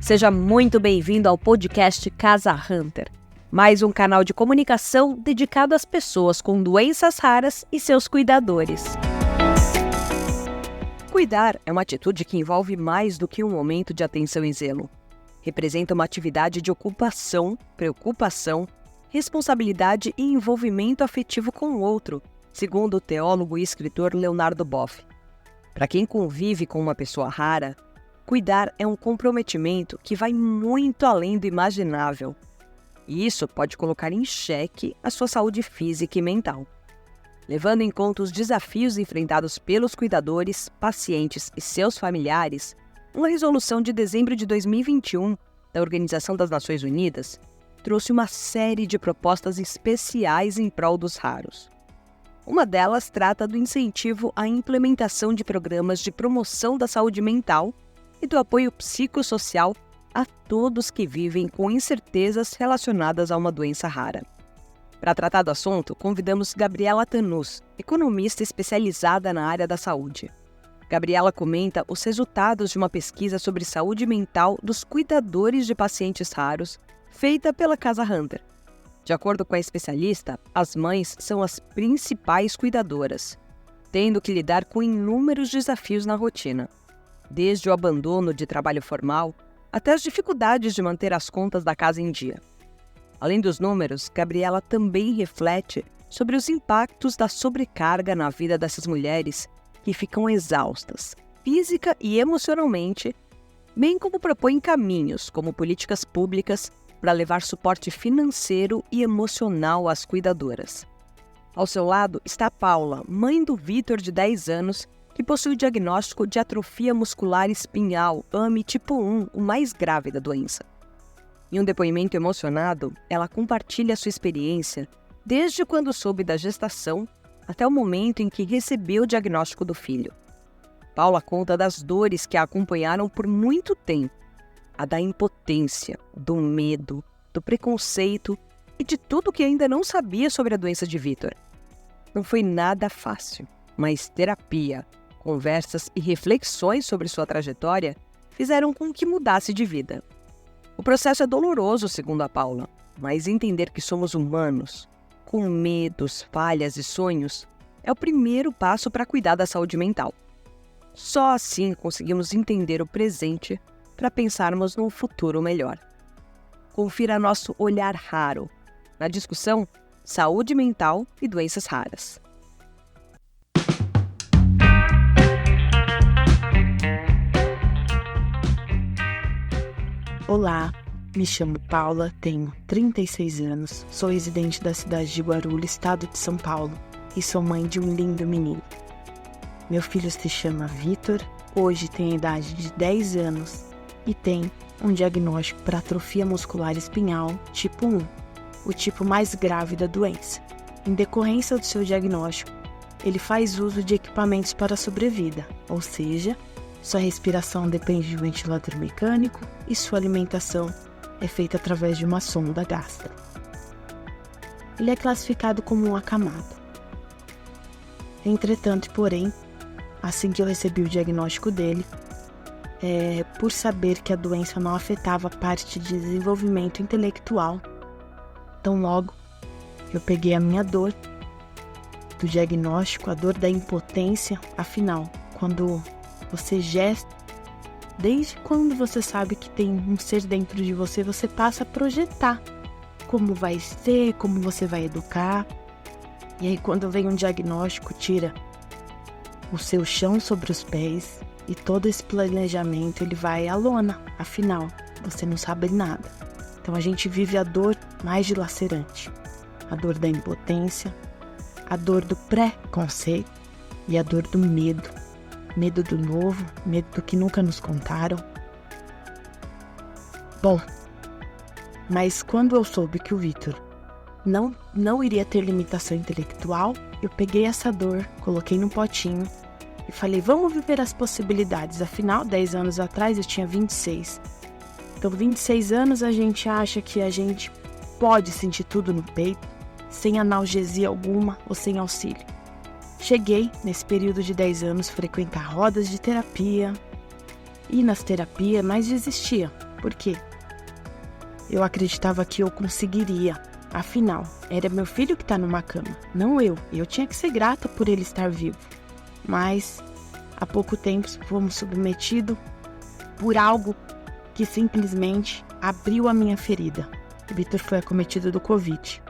Seja muito bem-vindo ao podcast Casa Hunter, mais um canal de comunicação dedicado às pessoas com doenças raras e seus cuidadores. Cuidar é uma atitude que envolve mais do que um momento de atenção e zelo. Representa uma atividade de ocupação, preocupação, responsabilidade e envolvimento afetivo com o outro, segundo o teólogo e escritor Leonardo Boff. Para quem convive com uma pessoa rara, cuidar é um comprometimento que vai muito além do imaginável. E isso pode colocar em xeque a sua saúde física e mental. Levando em conta os desafios enfrentados pelos cuidadores, pacientes e seus familiares, uma resolução de dezembro de 2021 da Organização das Nações Unidas trouxe uma série de propostas especiais em prol dos raros. Uma delas trata do incentivo à implementação de programas de promoção da saúde mental e do apoio psicossocial a todos que vivem com incertezas relacionadas a uma doença rara. Para tratar do assunto, convidamos Gabriela Tanus, economista especializada na área da saúde. Gabriela comenta os resultados de uma pesquisa sobre saúde mental dos cuidadores de pacientes raros, feita pela Casa Hunter. De acordo com a especialista, as mães são as principais cuidadoras, tendo que lidar com inúmeros desafios na rotina, desde o abandono de trabalho formal até as dificuldades de manter as contas da casa em dia. Além dos números, Gabriela também reflete sobre os impactos da sobrecarga na vida dessas mulheres que ficam exaustas, física e emocionalmente, bem como propõe caminhos, como políticas públicas, para levar suporte financeiro e emocional às cuidadoras. Ao seu lado está a Paula, mãe do Vitor, de 10 anos, que possui o diagnóstico de atrofia muscular espinhal, AME tipo 1, o mais grave da doença. Em um depoimento emocionado, ela compartilha sua experiência desde quando soube da gestação até o momento em que recebeu o diagnóstico do filho. Paula conta das dores que a acompanharam por muito tempo, a da impotência, do medo, do preconceito e de tudo que ainda não sabia sobre a doença de Vitor. Não foi nada fácil, mas terapia, conversas e reflexões sobre sua trajetória fizeram com que mudasse de vida. O processo é doloroso, segundo a Paula, mas entender que somos humanos, com medos, falhas e sonhos, é o primeiro passo para cuidar da saúde mental. Só assim conseguimos entender o presente para pensarmos num futuro melhor. Confira nosso olhar raro na discussão Saúde Mental e Doenças Raras. Olá, me chamo Paula, tenho 36 anos, sou residente da cidade de Guarulhos, estado de São Paulo, e sou mãe de um lindo menino. Meu filho se chama Vitor, hoje tem a idade de 10 anos e tem um diagnóstico para atrofia muscular espinhal tipo 1, o tipo mais grave da doença. Em decorrência do seu diagnóstico, ele faz uso de equipamentos para a sobrevida, ou seja, sua respiração depende de um ventilador mecânico e sua alimentação é feita através de uma sonda gástrica. Ele é classificado como um acamado. Entretanto, porém, assim que eu recebi o diagnóstico dele, por saber que a doença não afetava a parte de desenvolvimento intelectual, tão logo eu peguei a minha dor do diagnóstico, a dor da impotência, afinal, quando você gesta, desde quando você sabe que tem um ser dentro de você, você passa a projetar como vai ser, como você vai educar. E aí quando vem um diagnóstico, tira o seu chão sobre os pés e todo esse planejamento ele vai à lona. Afinal, você não sabe nada. Então a gente vive a dor mais dilacerante, a dor da impotência, a dor do pré-conceito e a dor do medo. Medo do novo, medo do que nunca nos contaram. Bom, mas quando eu soube que o Vitor não iria ter limitação intelectual, eu peguei essa dor, coloquei num potinho e falei, vamos viver as possibilidades. Afinal, 10 anos atrás eu tinha 26. Então, 26 anos a gente acha que a gente pode sentir tudo no peito, sem analgesia alguma ou sem auxílio. Cheguei, nesse período de 10 anos, frequentar rodas de terapia, ir nas terapias, mas desistia. Por quê? Eu acreditava que eu conseguiria. Afinal, era meu filho que está numa cama, não eu. E eu tinha que ser grata por ele estar vivo. Mas, há pouco tempo, fomos submetidos por algo que simplesmente abriu a minha ferida. O Vitor foi acometido do Covid.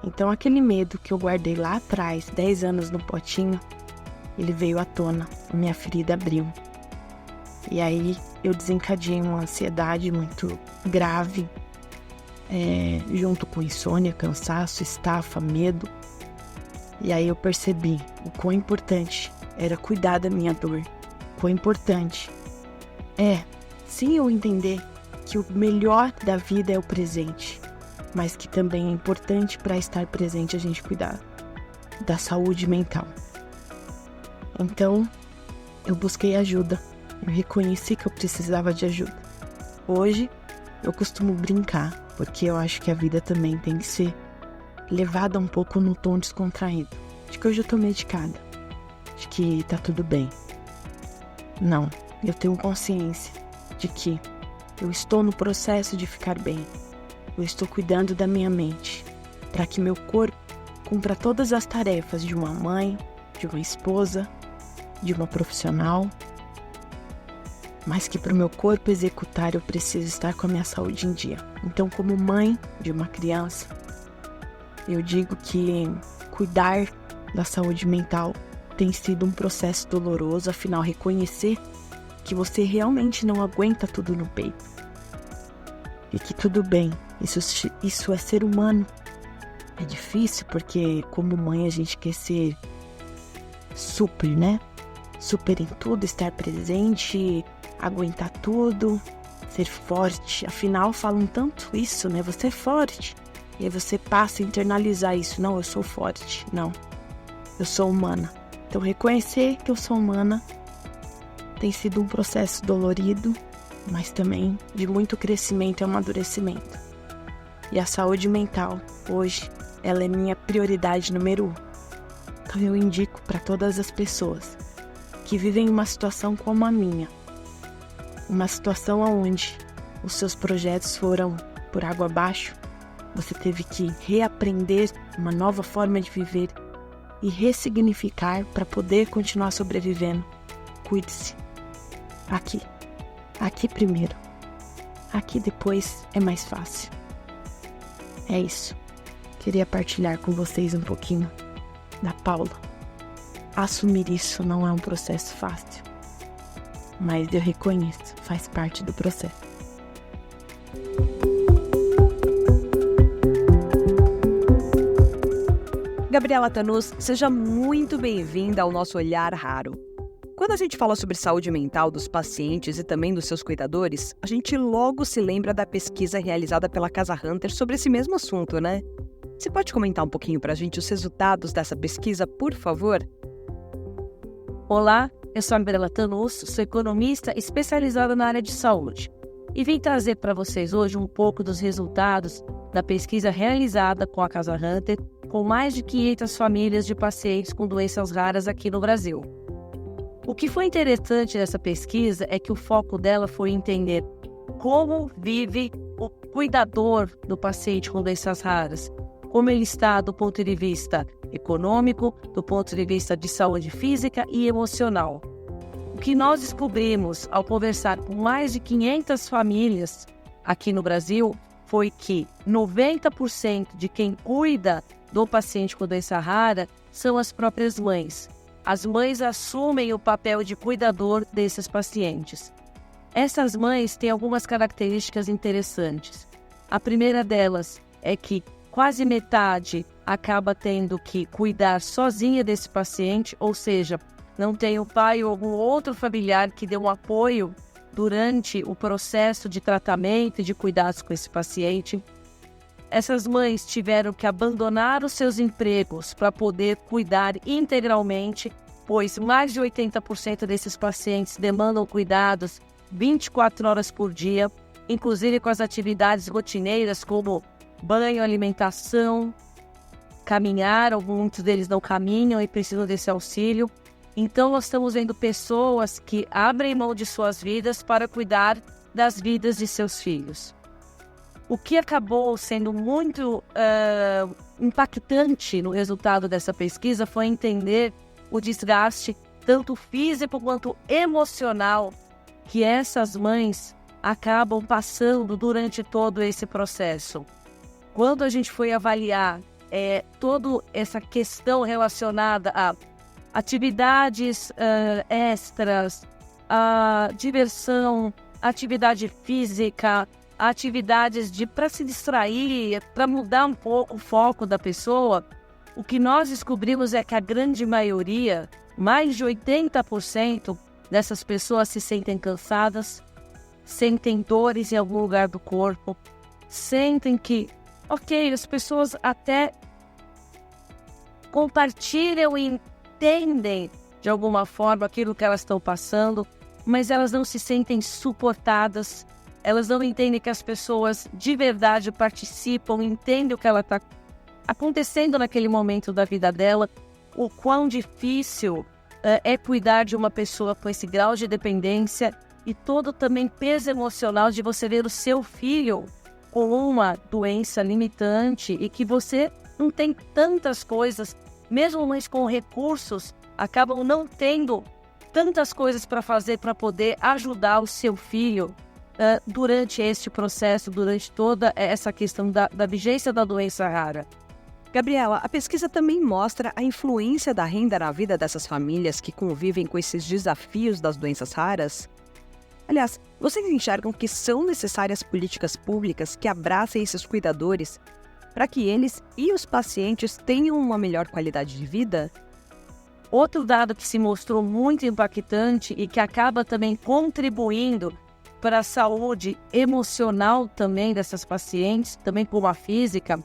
Então, aquele medo que eu guardei lá atrás, 10 anos no potinho, ele veio à tona. A minha ferida abriu. E aí, eu desencadeei uma ansiedade muito grave, junto com insônia, cansaço, estafa, medo. E aí eu percebi o quão importante era cuidar da minha dor. Quão importante sim, eu entender que o melhor da vida é o presente, mas que também é importante para estar presente a gente cuidar da saúde mental. Então, eu busquei ajuda. Eu reconheci que eu precisava de ajuda. Hoje, eu costumo brincar, porque eu acho que a vida também tem que ser levada um pouco no tom descontraído. De que hoje eu tô medicada, de que tá tudo bem. Não, eu tenho consciência de que eu estou no processo de ficar bem. Eu estou cuidando da minha mente, para que meu corpo cumpra todas as tarefas de uma mãe, de uma esposa, de uma profissional, mas que para o meu corpo executar eu preciso estar com a minha saúde em dia. Então, como mãe de uma criança, eu digo que cuidar da saúde mental tem sido um processo doloroso, afinal, reconhecer que você realmente não aguenta tudo no peito. E que tudo bem, isso é ser humano. É difícil porque como mãe a gente quer ser super, né? Super em tudo, estar presente, aguentar tudo, ser forte. Afinal, falam tanto isso, né? Você é forte. E aí você passa a internalizar isso. Não, eu sou forte. Não, eu sou humana. Então, reconhecer que eu sou humana tem sido um processo dolorido, mas também de muito crescimento e amadurecimento. E a saúde mental, hoje, ela é minha prioridade número 1. Então, eu indico para todas as pessoas que vivem uma situação como a minha, uma situação onde os seus projetos foram por água abaixo, você teve que reaprender uma nova forma de viver e ressignificar para poder continuar sobrevivendo. Cuide-se. Aqui primeiro. Aqui depois é mais fácil. É isso. Queria partilhar com vocês um pouquinho da Paula. Assumir isso não é um processo fácil, mas eu reconheço, faz parte do processo. Gabriela Tanus, seja muito bem-vinda ao nosso Olhar Raro. Quando a gente fala sobre saúde mental dos pacientes e também dos seus cuidadores, a gente logo se lembra da pesquisa realizada pela Casa Hunter sobre esse mesmo assunto, né? Você pode comentar um pouquinho pra gente os resultados dessa pesquisa, por favor? Olá, eu sou a Gabriela Tanus, sou economista especializada na área de saúde e vim trazer para vocês hoje um pouco dos resultados da pesquisa realizada com a Casa Hunter com mais de 500 famílias de pacientes com doenças raras aqui no Brasil. O que foi interessante nessa pesquisa é que o foco dela foi entender como vive o cuidador do paciente com doenças raras, como ele está do ponto de vista econômico, do ponto de vista de saúde física e emocional. O que nós descobrimos ao conversar com mais de 500 famílias aqui no Brasil foi que 90% de quem cuida do paciente com doença rara são as próprias mães. As mães assumem o papel de cuidador desses pacientes. Essas mães têm algumas características interessantes. A primeira delas é que quase metade acaba tendo que cuidar sozinha desse paciente, ou seja, não tem o pai ou algum outro familiar que dê um apoio durante o processo de tratamento e de cuidados com esse paciente. Essas mães tiveram que abandonar os seus empregos para poder cuidar integralmente, pois mais de 80% desses pacientes demandam cuidados 24 horas por dia, inclusive com as atividades rotineiras como banho, alimentação, caminhar. Muitos deles não caminham e precisam desse auxílio. Então, nós estamos vendo pessoas que abrem mão de suas vidas para cuidar das vidas de seus filhos. O que acabou sendo muito impactante no resultado dessa pesquisa foi entender o desgaste, tanto físico quanto emocional, que essas mães acabam passando durante todo esse processo. Quando a gente foi avaliar toda essa questão relacionada a atividades extras, a diversão, atividade física, atividades para se distrair, para mudar um pouco o foco da pessoa, o que nós descobrimos é que a grande maioria, mais de 80% dessas pessoas se sentem cansadas, sentem dores em algum lugar do corpo, sentem que, as pessoas até compartilham e entendem de alguma forma aquilo que elas estão passando, mas elas não se sentem suportadas, elas não entendem que as pessoas de verdade participam, entendem o que ela está acontecendo naquele momento da vida dela, o quão difícil é cuidar de uma pessoa com esse grau de dependência e todo também peso emocional de você ver o seu filho com uma doença limitante e que você não tem tantas coisas, mesmo mães com recursos, acabam não tendo tantas coisas para fazer para poder ajudar o seu filho durante este processo, durante toda essa questão da vigência da doença rara. Gabriela, a pesquisa também mostra a influência da renda na vida dessas famílias que convivem com esses desafios das doenças raras? Aliás, vocês enxergam que são necessárias políticas públicas que abracem esses cuidadores para que eles e os pacientes tenham uma melhor qualidade de vida? Outro dado que se mostrou muito impactante e que acaba também contribuindo para a saúde emocional também dessas pacientes, também como a física,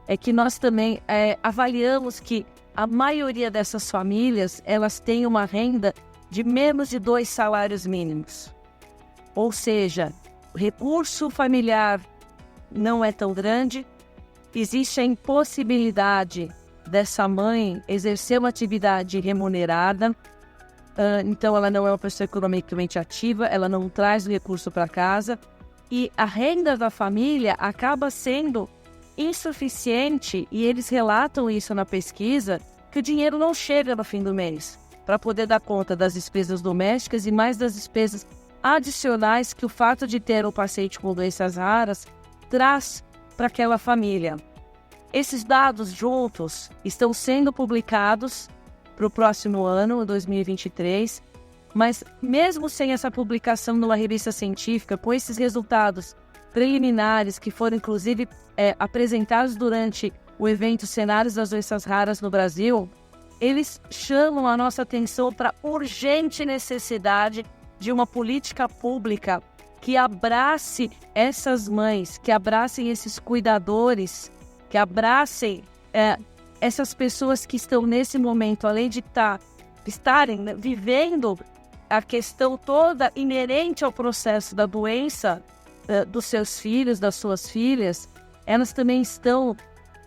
é que nós também avaliamos que a maioria dessas famílias, elas têm uma renda de menos de 2 salários mínimos. Ou seja, o recurso familiar não é tão grande, existe a impossibilidade dessa mãe exercer uma atividade remunerada, então ela não é uma pessoa economicamente ativa, ela não traz o recurso para casa, e a renda da família acaba sendo insuficiente, e eles relatam isso na pesquisa, que o dinheiro não chega no fim do mês para poder dar conta das despesas domésticas e mais das despesas adicionais que o fato de ter um paciente com doenças raras traz para aquela família. Esses dados juntos estão sendo publicados para o próximo ano, 2023, mas mesmo sem essa publicação numa revista científica, com esses resultados preliminares que foram inclusive apresentados durante o evento Cenários das Doenças Raras no Brasil, eles chamam a nossa atenção para a urgente necessidade de uma política pública que abrace essas mães, que abracem esses cuidadores, que abracem essas pessoas que estão nesse momento, além de estarem vivendo a questão toda inerente ao processo da doença dos seus filhos, das suas filhas, elas também estão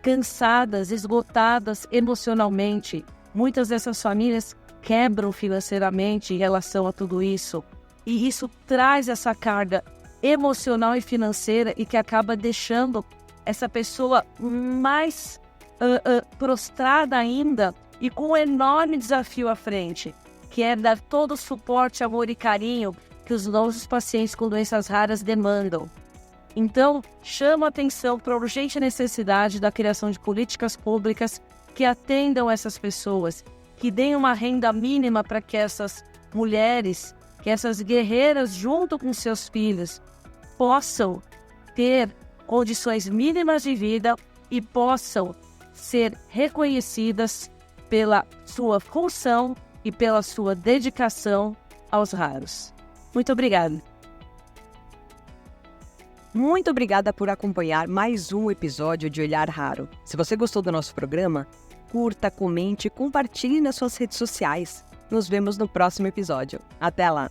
cansadas, esgotadas emocionalmente. Muitas dessas famílias quebram financeiramente em relação a tudo isso. E isso traz essa carga emocional e financeira e que acaba deixando essa pessoa mais prostrada ainda e com um enorme desafio à frente, que é dar todo o suporte, amor e carinho que os nossos pacientes com doenças raras demandam. Então, chama a atenção para a urgente necessidade da criação de políticas públicas que atendam essas pessoas, que deem uma renda mínima para que essas mulheres, que essas guerreiras, junto com seus filhos, possam ter condições mínimas de vida e possam ser reconhecidas pela sua função e pela sua dedicação aos raros. Muito obrigada. Muito obrigada por acompanhar mais um episódio de Olhar Raro. Se você gostou do nosso programa, curta, comente e compartilhe nas suas redes sociais. Nos vemos no próximo episódio. Até lá!